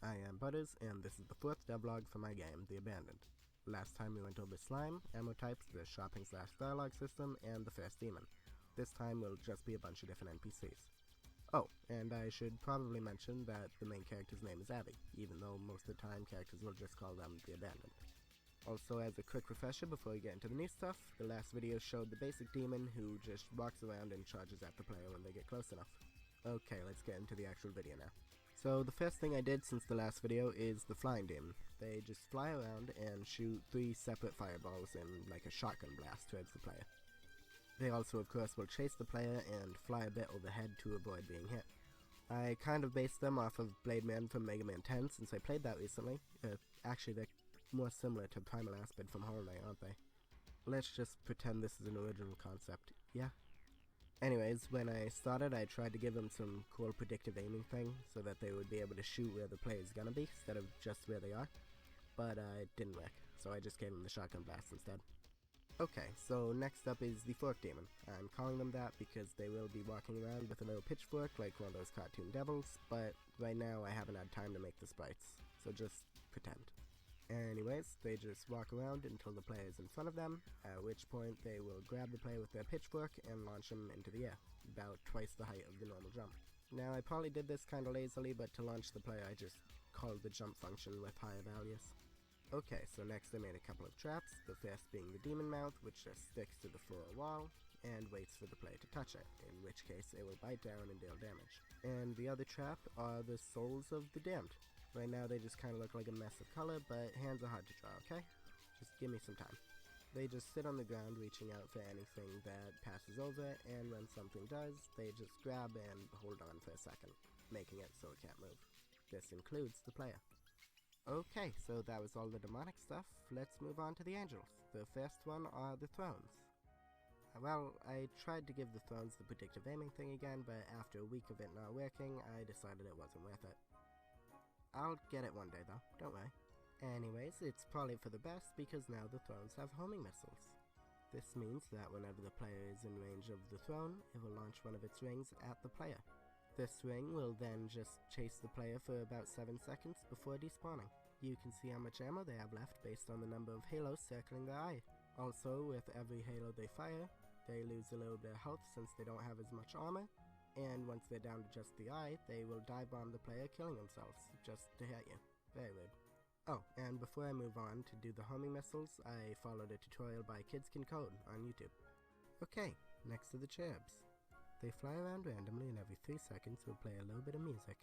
I am Butters, and this is the 4th devlog for my game, The Abandoned. Last time we went over slime, ammo types, the shopping/dialogue system, and the first demon. This time will just be a bunch of different NPCs. Oh, and I should probably mention that the main character's name is Abby, even though most of the time characters will just call them The Abandoned. Also, as a quick refresher before we get into the new stuff, the last video showed the basic demon who just walks around and charges at the player when they get close enough. Okay, let's get into the actual video now. So the first thing I did since the last video is the flying demon. They just fly around and shoot 3 separate fireballs in like a shotgun blast towards the player. They also of course will chase the player and fly a bit overhead to avoid being hit. I kind of based them off of Blade Man from Mega Man 10 since I played that recently. Actually they're more similar to Primal Aspid from Hollow Knight, aren't they? Let's just pretend this is an original concept, yeah? Anyways, when I started, I tried to give them some cool predictive aiming thing so that they would be able to shoot where the player is gonna be instead of just where they are. But it didn't work, so I just gave them the shotgun blast instead. Okay, so next up is the Fork Demon. I'm calling them that because they will be walking around with a little pitchfork like one of those cartoon devils, but right now I haven't had time to make the sprites, so just pretend. Anyways, they just walk around until the player is in front of them, at which point they will grab the player with their pitchfork and launch him into the air, about twice the height of the normal jump. Now I probably did this kinda lazily, but to launch the player I just called the jump function with higher values. Okay, so next I made a couple of traps, the first being the demon mouth, which just sticks to the floor wall, and waits for the player to touch it, in which case it will bite down and deal damage. And the other trap are the souls of the damned. Right now they just kind of look like a mess of color, but hands are hard to draw, okay? Just give me some time. They just sit on the ground reaching out for anything that passes over, and when something does, they just grab and hold on for a second, making it so it can't move. This includes the player. Okay, so that was all the demonic stuff. Let's move on to the angels. The first one are the thrones. Well, I tried to give the thrones the predictive aiming thing again, but after a week of it not working, I decided it wasn't worth it. I'll get it one day though, don't worry. Anyways, it's probably for the best because now the thrones have homing missiles. This means that whenever the player is in range of the throne, it will launch one of its rings at the player. This ring will then just chase the player for about 7 seconds before despawning. You can see how much ammo they have left based on the number of halos circling their eye. Also, with every halo they fire, they lose a little bit of health since they don't have as much armor. And once they're down to just the eye, they will dive bomb the player, killing themselves, just to hit you. Very weird. Oh, and before I move on to do the homing missiles, I followed a tutorial by Kids Can Code on YouTube. Okay, next to the cherubs. They fly around randomly and every 3 seconds will play a little bit of music.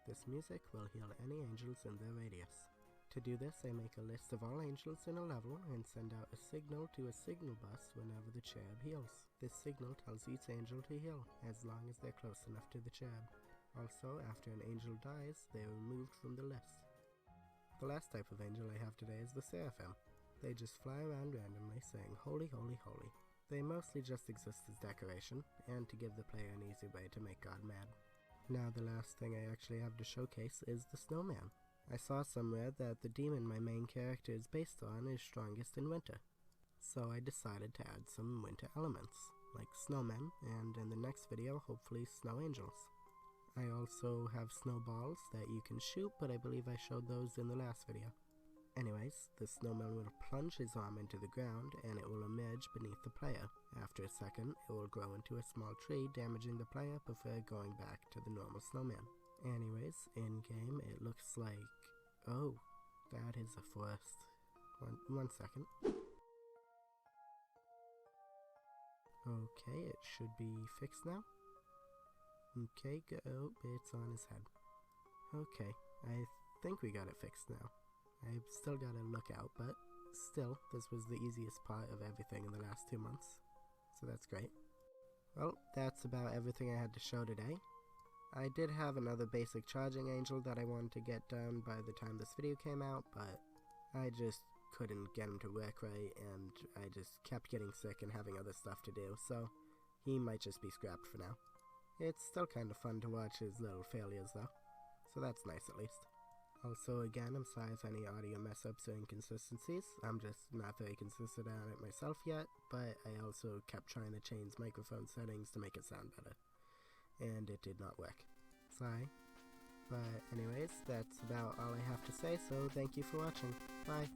This music will heal any angels in their radius. To do this, I make a list of all angels in a level and send out a signal to a signal bus whenever the cherub heals. This signal tells each angel to heal, as long as they're close enough to the cherub. Also, after an angel dies, they are removed from the list. The last type of angel I have today is the Seraphim. They just fly around randomly saying holy, holy, holy. They mostly just exist as decoration, and to give the player an easy way to make God mad. Now the last thing I actually have to showcase is the Snowman. I saw somewhere that the demon my main character is based on is strongest in winter. So I decided to add some winter elements, like snowmen, and in the next video hopefully snow angels. I also have snowballs that you can shoot, but I believe I showed those in the last video. Anyways, the snowman will plunge his arm into the ground and it will emerge beneath the player. After a second, it will grow into a small tree, damaging the player before going back to the normal snowman. Anyways, in-game it looks like... oh, that is a forest. One second. Okay, it should be fixed now. Okay, go. It's on his head. Okay, I think we got it fixed now. I've still gotta look out, but still, this was the easiest part of everything in the last 2 months. So that's great. Well, that's about everything I had to show today. I did have another basic charging angel that I wanted to get done by the time this video came out, but I just couldn't get him to work right, and I just kept getting sick and having other stuff to do, so he might just be scrapped for now. It's still kind of fun to watch his little failures though, so that's nice at least. Also, again, I'm sorry for any audio mess-ups or inconsistencies. I'm just not very consistent on it myself yet, but I also kept trying to change microphone settings to make it sound better. And it did not work. Sorry. But anyways, that's about all I have to say, so thank you for watching. Bye!